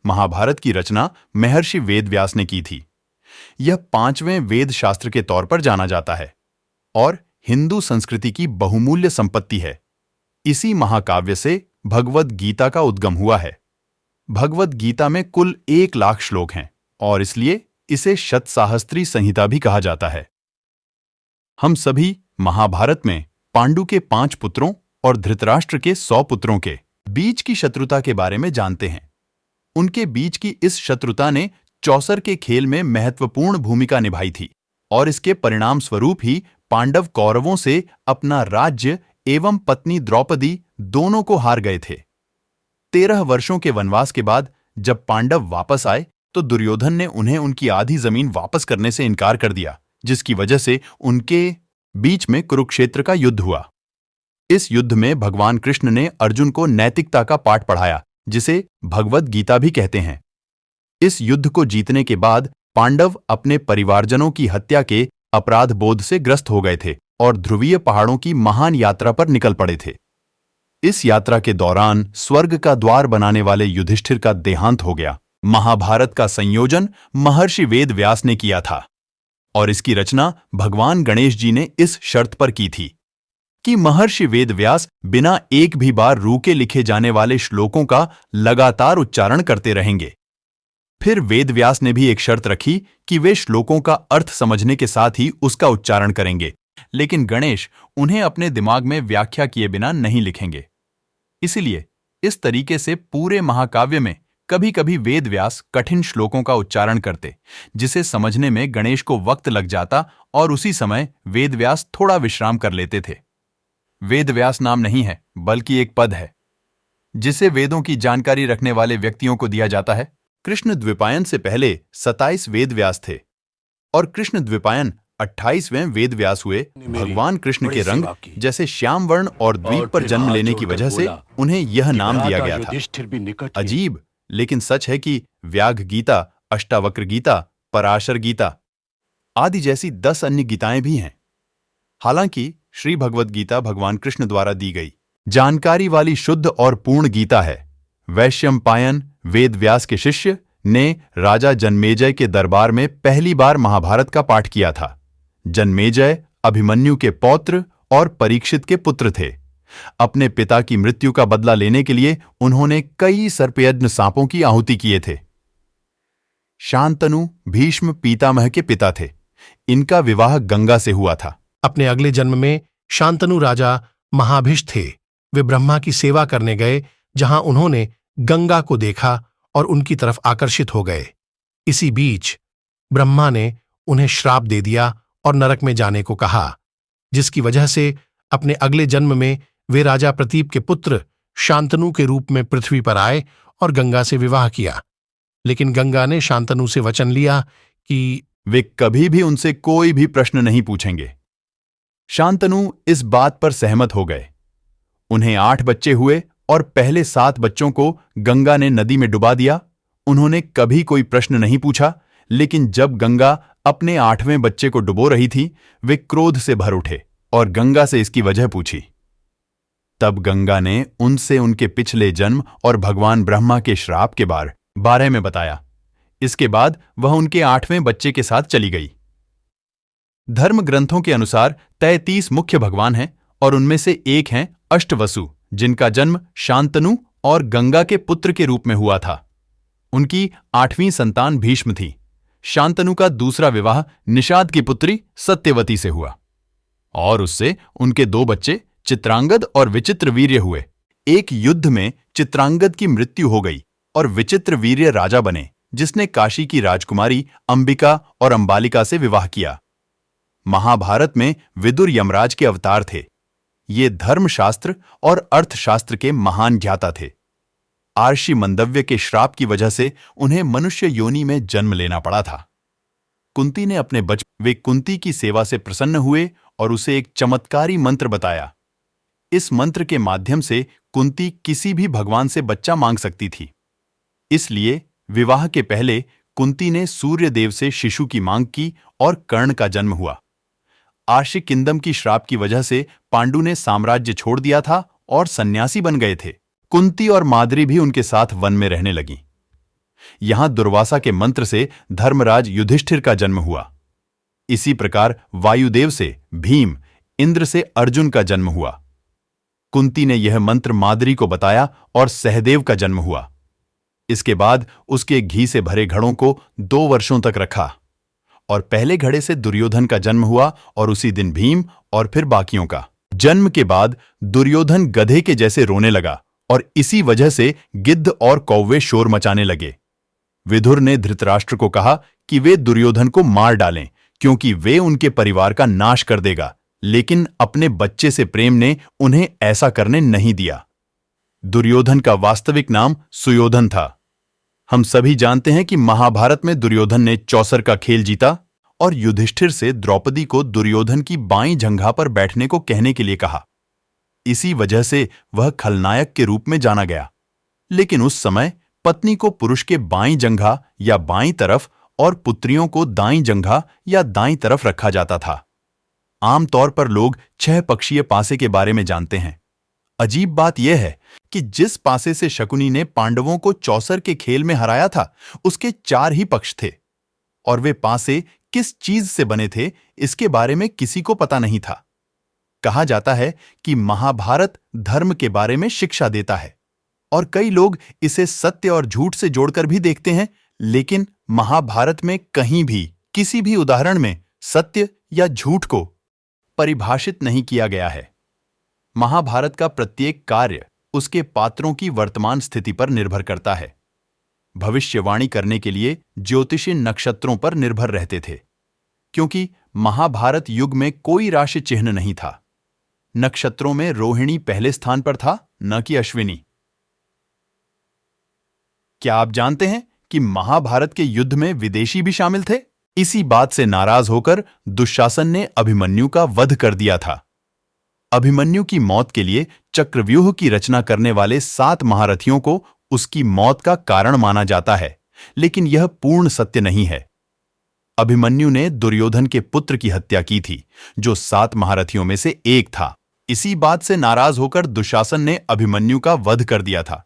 महाभारत की रचना महर्षि वेदव्यास ने की थी। यह 5वें वेद शास्त्र के तौर पर जाना जाता है और हिंदू संस्कृति की बहुमूल्य संपत्ति है। इसी महाकाव्य से भगवद गीता का उद्गम हुआ है। भगवद गीता में कुल 1 लाख श्लोक हैं और इसलिए इसे शतसाहस्त्री संहिता भी कहा जाता है। हम सभी महाभारत में पांडु के 5 पुत्रों और धृतराष्ट्र के 100 पुत्रों के बीच की शत्रुता के बारे में जानते हैं। उनके बीच की इस शत्रुता ने चौसर के खेल में महत्वपूर्ण भूमिका निभाई थी और इसके परिणाम स्वरूप ही पांडव कौरवों से अपना राज्य एवं पत्नी द्रौपदी दोनों को हार गए थे। 13 वर्षों के वनवास के बाद जब पांडव वापस आए तो दुर्योधन ने उन्हें उनकी आधी जमीन वापस करने से इनकार कर दिया, जिसकी वजह से उनके बीच में कुरुक्षेत्र का युद्ध हुआ। इस युद्ध में भगवान कृष्ण ने अर्जुन को नैतिकता का पाठ पढ़ाया, जिसे भगवद गीता भी कहते हैं। इस युद्ध को जीतने के बाद पांडव अपने परिवारजनों की हत्या के अपराध बोध से ग्रस्त हो गए थे और ध्रुवीय पहाड़ों की महान यात्रा पर निकल पड़े थे। इस यात्रा के दौरान स्वर्ग का द्वार बनाने वाले युधिष्ठिर का देहांत हो गया। महाभारत का संयोजन महर्षि वेदव्यास ने किया था और इसकी रचना भगवान गणेश जी ने इस शर्त पर की थी कि महर्षि वेदव्यास बिना एक भी बार रूके लिखे जाने वाले श्लोकों का लगातार उच्चारण करते रहेंगे। फिर वेदव्यास ने भी एक शर्त रखी कि वे श्लोकों का अर्थ समझने के साथ ही उसका उच्चारण करेंगे, लेकिन गणेश उन्हें अपने दिमाग में व्याख्या किए बिना नहीं लिखेंगे। इसलिए इस तरीके से पूरे महाकाव्य में कभी कभी वेदव्यास कठिन श्लोकों का उच्चारण करते, जिसे समझने में गणेश को वक्त लग जाता और उसी समय वेदव्यास थोड़ा विश्राम कर लेते थे। वेदव्यास नाम नहीं है, बल्कि एक पद है जिसे वेदों की जानकारी रखने वाले व्यक्तियों को दिया जाता है। कृष्ण द्विपायन से पहले 27 वेदव्यास थे और कृष्ण द्विपायन 28वें वेदव्यास हुए। भगवान कृष्ण के रंग जैसे श्याम वर्ण और द्वीप पर जन्म लेने की वजह से उन्हें यह नाम दिया गया था। अजीब लेकिन सच है कि व्याघ गीता, अष्टावक्र गीता, पराशर गीता आदि जैसी 10 अन्य गीताएं भी हैं। हालांकि श्री भगवद गीता भगवान कृष्ण द्वारा दी गई जानकारी वाली शुद्ध और पूर्ण गीता है। वैशंपायन वेदव्यास के शिष्य ने राजा जन्मेजय के दरबार में पहली बार महाभारत का पाठ किया था। जन्मेजय अभिमन्यु के पौत्र और परीक्षित के पुत्र थे। अपने पिता की मृत्यु का बदला लेने के लिए उन्होंने कई सर्पयज्ञ सांपों की आहुति किए थे। शांतनु भीष्म पितामह के पिता थे। इनका विवाह गंगा से हुआ था। अपने अगले जन्म में शांतनु राजा महाभिष थे। वे ब्रह्मा की सेवा करने गए, जहां उन्होंने गंगा को देखा और उनकी तरफ आकर्षित हो गए। इसी बीच ब्रह्मा ने उन्हें श्राप दे दिया और नरक में जाने को कहा, जिसकी वजह से अपने अगले जन्म में वे राजा प्रतीप के पुत्र शांतनु के रूप में पृथ्वी पर आए और गंगा से विवाह किया। लेकिन गंगा ने शांतनु से वचन लिया कि वे कभी भी उनसे कोई भी प्रश्न नहीं पूछेंगे। शांतनु इस बात पर सहमत हो गए। उन्हें 8 बच्चे हुए और पहले 7 बच्चों को गंगा ने नदी में डुबा दिया। उन्होंने कभी कोई प्रश्न नहीं पूछा, लेकिन जब गंगा अपने 8वें बच्चे को डुबो रही थी, वे क्रोध से भर उठे और गंगा से इसकी वजह पूछी। तब गंगा ने उनसे उनके पिछले जन्म और भगवान ब्रह्मा के श्राप के बारे में बताया। इसके बाद वह उनके 8वें बच्चे के साथ चली गई। धर्म ग्रंथों के अनुसार 33 मुख्य भगवान हैं और उनमें से एक हैं अष्टवसु, जिनका जन्म शांतनु और गंगा के पुत्र के रूप में हुआ था। उनकी 8वीं संतान भीष्म थी। शांतनु का दूसरा विवाह निषाद की पुत्री सत्यवती से हुआ और उससे उनके 2 बच्चे चित्रांगद और विचित्रवीर्य हुए। एक युद्ध में चित्रांगद की मृत्यु हो गई और विचित्रवीर्य राजा बने, जिसने काशी की राजकुमारी अंबिका और अंबालिका से विवाह किया। महाभारत में विदुर यमराज के अवतार थे। ये धर्मशास्त्र और अर्थशास्त्र के महान ज्ञाता थे। आर्षि मंदव्य के श्राप की वजह से उन्हें मनुष्य योनि में जन्म लेना पड़ा था। कुंती ने अपने वे कुंती की सेवा से प्रसन्न हुए और उसे एक चमत्कारी मंत्र बताया। इस मंत्र के माध्यम से कुंती किसी भी भगवान से बच्चा मांग सकती थी। इसलिए विवाह के पहले कुंती ने सूर्य देव से शिशु की मांग की और कर्ण का जन्म हुआ। आर्षि किंदम की श्राप की वजह से पांडु ने साम्राज्य छोड़ दिया था और सन्यासी बन गए थे। कुंती और माद्री भी उनके साथ वन में रहने लगी। यहां दुर्वासा के मंत्र से धर्मराज युधिष्ठिर का जन्म हुआ। इसी प्रकार वायुदेव से भीम, इंद्र से अर्जुन का जन्म हुआ। कुंती ने यह मंत्र माद्री को बताया और सहदेव का जन्म हुआ। इसके बाद उसके घी से भरे घड़ों को 2 वर्षों तक रखा और पहले घड़े से दुर्योधन का जन्म हुआ और उसी दिन भीम और फिर बाकियों का। जन्म के बाद दुर्योधन गधे के जैसे रोने लगा और इसी वजह से गिद्ध और कौवे शोर मचाने लगे। विदुर ने धृतराष्ट्र को कहा कि वे दुर्योधन को मार डालें क्योंकि वे उनके परिवार का नाश कर देगा, लेकिन अपने बच्चे से प्रेम ने उन्हें ऐसा करने नहीं दिया। दुर्योधन का वास्तविक नाम सुयोधन था। हम सभी जानते हैं कि महाभारत में दुर्योधन ने चौसर का खेल जीता और युधिष्ठिर से द्रौपदी को दुर्योधन की बाईं जंघा पर बैठने को कहने के लिए कहा। इसी वजह से वह खलनायक के रूप में जाना गया। लेकिन उस समय पत्नी को पुरुष के बाईं जंघा या बाईं तरफ और पुत्रियों को दाईं जंघा या दाईं तरफ रखा जाता था। आमतौर पर लोग 6 पक्षीय पासे के बारे में जानते हैं। अजीब बात यह है कि जिस पासे से शकुनी ने पांडवों को चौसर के खेल में हराया था, उसके 4 ही पक्ष थे और वे पासे किस चीज से बने थे इसके बारे में किसी को पता नहीं था। कहा जाता है कि महाभारत धर्म के बारे में शिक्षा देता है और कई लोग इसे सत्य और झूठ से जोड़कर भी देखते हैं, लेकिन महाभारत में कहीं भी किसी भी उदाहरण में सत्य या झूठ को परिभाषित नहीं किया गया है। महाभारत का प्रत्येक कार्य उसके पात्रों की वर्तमान स्थिति पर निर्भर करता है। भविष्यवाणी करने के लिए ज्योतिषी नक्षत्रों पर निर्भर रहते थे, क्योंकि महाभारत युग में कोई राशि चिह्न नहीं था। नक्षत्रों में रोहिणी पहले स्थान पर था, न कि अश्विनी। क्या आप जानते हैं कि महाभारत के युद्ध में विदेशी भी शामिल थे? इसी बात से नाराज होकर दुशासन ने अभिमन्यु का वध कर दिया था। अभिमन्यु की मौत के लिए चक्रव्यूह की रचना करने वाले 7 महारथियों को उसकी मौत का कारण माना जाता है, लेकिन यह पूर्ण सत्य नहीं है। अभिमन्यु ने दुर्योधन के पुत्र की हत्या की थी, जो 7 महारथियों में से एक था। इसी बात से नाराज होकर दुशासन ने अभिमन्यु का वध कर दिया था।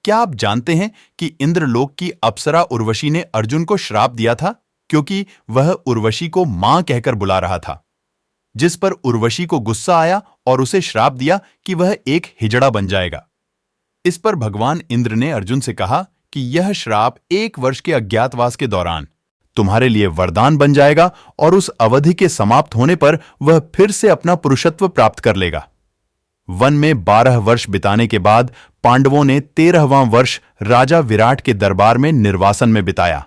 क्या आप जानते हैं कि इंद्रलोक की अप्सरा उर्वशी ने अर्जुन को श्राप दिया था, क्योंकि वह उर्वशी को मां कहकर बुला रहा था, जिस पर उर्वशी को गुस्सा आया और उसे श्राप दिया कि वह एक हिजड़ा बन जाएगा। इस पर भगवान इंद्र ने अर्जुन से कहा कि यह श्राप 1 वर्ष के अज्ञातवास के दौरान तुम्हारे लिए वरदान बन जाएगा और उस अवधि के समाप्त होने पर वह फिर से अपना पुरुषत्व प्राप्त कर लेगा। वन में 12 वर्ष बिताने के बाद पांडवों ने 13वां वर्ष राजा विराट के दरबार में निर्वासन में बिताया।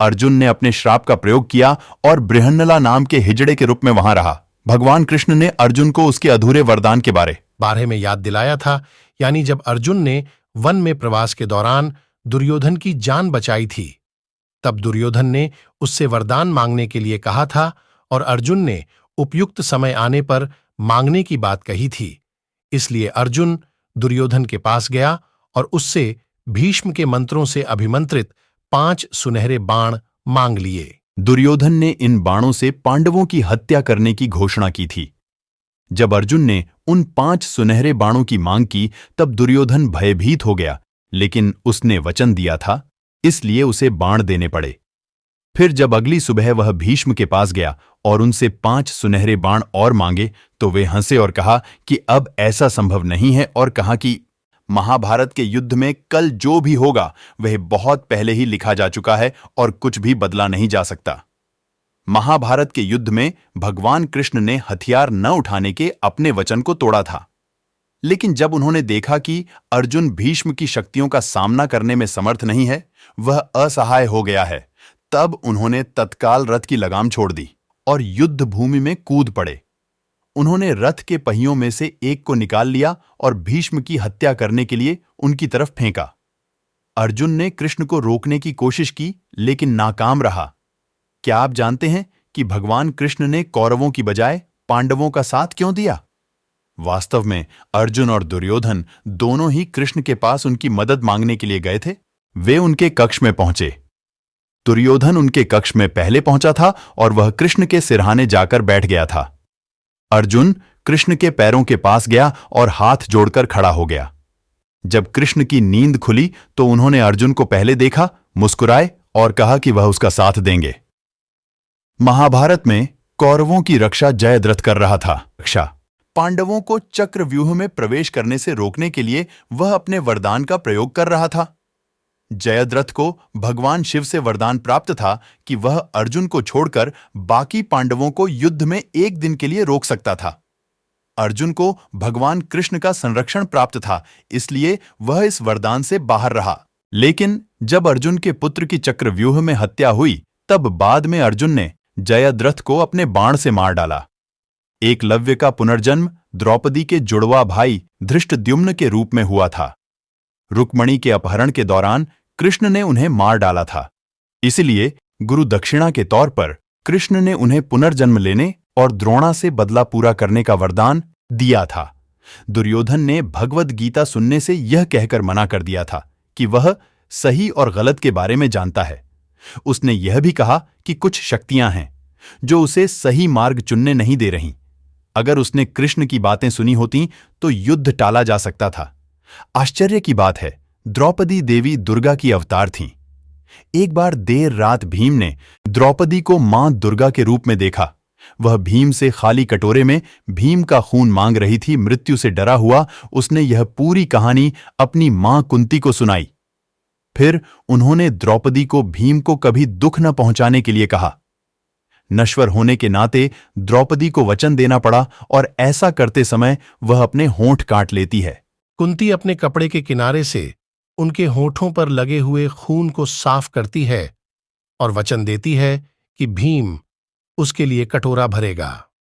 अर्जुन ने अपने श्राप का प्रयोग किया और बृहन्नला नाम के हिजड़े के रूप में वहां रहा। भगवान कृष्ण ने अर्जुन को उसके अधूरे वरदान के बारे में याद दिलाया था, यानी जब अर्जुन ने वन में प्रवास के दौरान दुर्योधन की जान बचाई थी, तब दुर्योधन ने उससे वरदान मांगने के लिए कहा था और अर्जुन ने उपयुक्त समय आने पर मांगने की बात कही थी। इसलिए अर्जुन दुर्योधन के पास गया और उससे भीष्म के मंत्रों से अभिमंत्रित 5 सुनहरे बाण मांग लिए। दुर्योधन ने इन बाणों से पांडवों की हत्या करने की घोषणा की थी। जब अर्जुन ने उन 5 सुनहरे बाणों की मांग की, तब दुर्योधन भयभीत हो गया, लेकिन उसने वचन दिया था, इसलिए उसे बाण देने पड़े। फिर जब अगली सुबह वह भीष्म के पास गया और उनसे 5 सुनहरे बाण और मांगे, तो वे हंसे और कहा कि अब ऐसा संभव नहीं है, और कहा कि महाभारत के युद्ध में कल जो भी होगा वह बहुत पहले ही लिखा जा चुका है और कुछ भी बदला नहीं जा सकता। महाभारत के युद्ध में भगवान कृष्ण ने हथियार न उठाने के अपने वचन को तोड़ा था, लेकिन जब उन्होंने देखा कि अर्जुन भीष्म की शक्तियों का सामना करने में समर्थ नहीं है, वह असहाय हो गया है, तब उन्होंने तत्काल रथ की लगाम छोड़ दी और युद्ध भूमि में कूद पड़े। उन्होंने रथ के पहियों में से एक को निकाल लिया और भीष्म की हत्या करने के लिए उनकी तरफ फेंका। अर्जुन ने कृष्ण को रोकने की कोशिश की, लेकिन नाकाम रहा। क्या आप जानते हैं कि भगवान कृष्ण ने कौरवों की बजाय पांडवों का साथ क्यों दिया? वास्तव में अर्जुन और दुर्योधन दोनों ही कृष्ण के पास उनकी मदद मांगने के लिए गए थे। वे उनके कक्ष में पहुंचे। दुर्योधन उनके कक्ष में पहले पहुंचा था और वह कृष्ण के सिरहाने जाकर बैठ गया था। अर्जुन कृष्ण के पैरों के पास गया और हाथ जोड़कर खड़ा हो गया। जब कृष्ण की नींद खुली तो उन्होंने अर्जुन को पहले देखा, मुस्कुराए और कहा कि वह उसका साथ देंगे। महाभारत में कौरवों की रक्षा जयद्रथ कर रहा था। रक्षा पांडवों को चक्रव्यूह में प्रवेश करने से रोकने के लिए वह अपने वरदान का प्रयोग कर रहा था। जयद्रथ को भगवान शिव से वरदान प्राप्त था कि वह अर्जुन को छोड़कर बाकी पांडवों को युद्ध में एक दिन के लिए रोक सकता था। अर्जुन को भगवान कृष्ण का संरक्षण प्राप्त था, इसलिए वह इस वरदान से बाहर रहा। लेकिन जब अर्जुन के पुत्र की चक्रव्यूह में हत्या हुई, तब बाद में अर्जुन ने जयद्रथ को अपने बाण से मार डाला। एकलव्य का पुनर्जन्म द्रौपदी के जुड़वा भाई धृष्टद्युम्न के रूप में हुआ था। रुक्मणी के अपहरण के दौरान कृष्ण ने उन्हें मार डाला था। इसलिए गुरु दक्षिणा के तौर पर कृष्ण ने उन्हें पुनर्जन्म लेने और द्रोणा से बदला पूरा करने का वरदान दिया था। दुर्योधन ने भगवद गीता सुनने से यह कहकर मना कर दिया था कि वह सही और गलत के बारे में जानता है। उसने यह भी कहा कि कुछ शक्तियां हैं जो उसे सही मार्ग चुनने नहीं दे रहीं। अगर उसने कृष्ण की बातें सुनी होती तो युद्ध टाला जा सकता था। आश्चर्य की बात है, द्रौपदी देवी दुर्गा की अवतार थीं। एक बार देर रात भीम ने द्रौपदी को मां दुर्गा के रूप में देखा। वह भीम से खाली कटोरे में भीम का खून मांग रही थी। मृत्यु से डरा हुआ उसने यह पूरी कहानी अपनी मां कुंती को सुनाई। फिर उन्होंने द्रौपदी को भीम को कभी दुख न पहुंचाने के लिए कहा। नश्वर होने के नाते द्रौपदी को वचन देना पड़ा और ऐसा करते समय वह अपने होंठ काट लेती है। कुंती अपने कपड़े के किनारे से उनके होठों पर लगे हुए खून को साफ करती है और वचन देती है कि भीम उसके लिए कटोरा भरेगा।